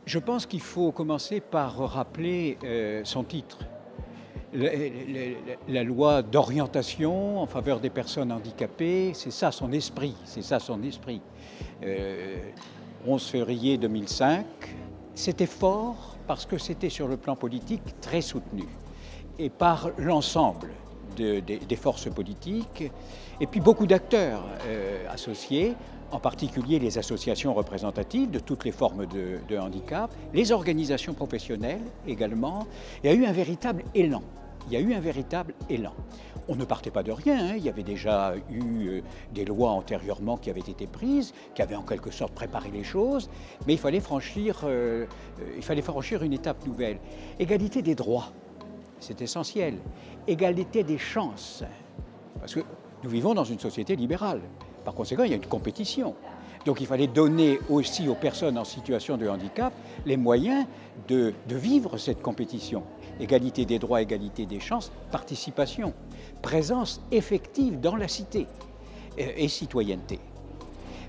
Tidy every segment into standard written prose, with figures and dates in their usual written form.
Je pense qu'il faut commencer par rappeler son titre. La loi d'orientation en faveur des personnes handicapées, c'est ça son esprit, c'est ça son esprit. 11 février 2005, c'était fort parce que c'était sur le plan politique très soutenu et par l'ensemble des forces politiques et puis beaucoup d'acteurs associés, en particulier les associations représentatives de toutes les formes de handicap, les organisations professionnelles également. Il y a eu un véritable élan. Il y a eu un véritable élan. On ne partait pas de rien, hein. Il y avait déjà eu des lois antérieurement qui avaient été prises, qui avaient en quelque sorte préparé les choses, mais il fallait franchir une étape nouvelle. Égalité des droits, c'est essentiel. Égalité des chances, parce que nous vivons dans une société libérale. Par conséquent, il y a une compétition. Donc il fallait donner aussi aux personnes en situation de handicap les moyens de vivre cette compétition. Égalité des droits, égalité des chances, participation, présence effective dans la cité et citoyenneté.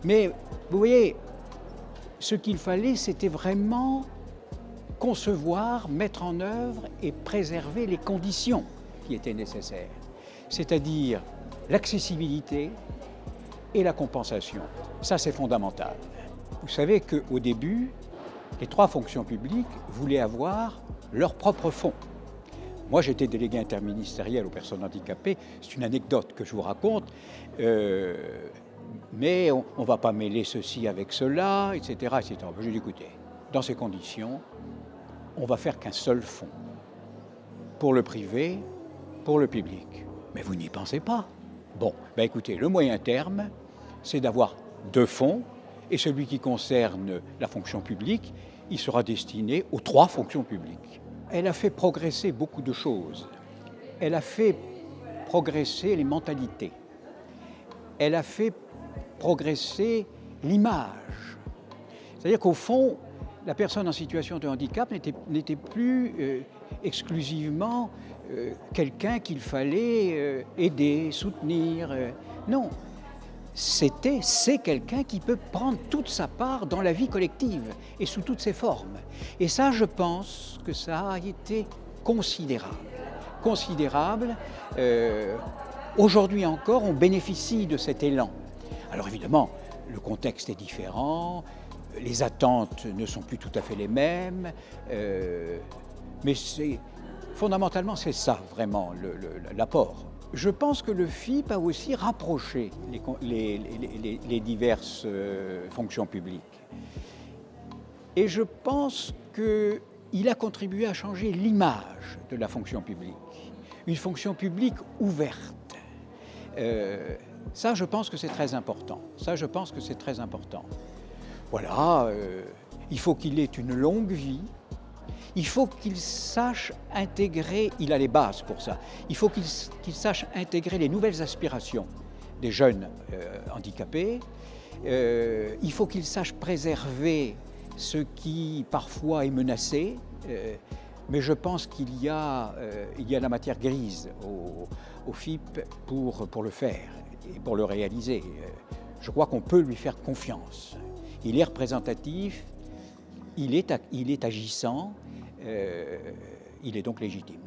Mais vous voyez, ce qu'il fallait, c'était vraiment concevoir, mettre en œuvre et préserver les conditions qui étaient nécessaires, c'est-à-dire l'accessibilité et la compensation. Ça, c'est fondamental. Vous savez qu'au début, les 3 fonctions publiques voulaient avoir leur propre fonds. Moi, j'étais délégué interministériel aux personnes handicapées. C'est une anecdote que je vous raconte. Mais on ne va pas mêler ceci avec cela, etc. etc. J'ai dit, écoutez, dans ces conditions, on va faire qu'un seul fonds. Pour le privé, pour le public. Mais vous n'y pensez pas. Bon, ben écoutez, le moyen terme, c'est d'avoir 2 fonds, et celui qui concerne la fonction publique, il sera destiné aux 3 fonctions publiques. Elle a fait progresser beaucoup de choses. Elle a fait progresser les mentalités. Elle a fait progresser l'image. C'est-à-dire qu'au fond, la personne en situation de handicap n'était plus exclusivement quelqu'un qu'il fallait aider, soutenir. Non, c'est quelqu'un qui peut prendre toute sa part dans la vie collective et sous toutes ses formes. Et ça, je pense que ça a été considérable. Considérable. Aujourd'hui encore, on bénéficie de cet élan. Alors évidemment, le contexte est différent, les attentes ne sont plus tout à fait les mêmes, mais fondamentalement, c'est ça vraiment l'apport. Je pense que le FIP a aussi rapproché les diverses fonctions publiques. Et je pense qu'il a contribué à changer l'image de la fonction publique. Une fonction publique ouverte. Ça, je pense que c'est très important. Ça, je pense que c'est très important. Voilà, il faut qu'il ait une longue vie. Il faut qu'il sache intégrer, il a les bases pour ça, il faut qu'il sache intégrer les nouvelles aspirations des jeunes handicapés. Il faut qu'il sache préserver ce qui parfois est menacé. Mais je pense qu'il y a la matière grise au FIP pour le faire et pour le réaliser. Je crois qu'on peut lui faire confiance. Il est représentatif, il est agissant, il est donc légitime.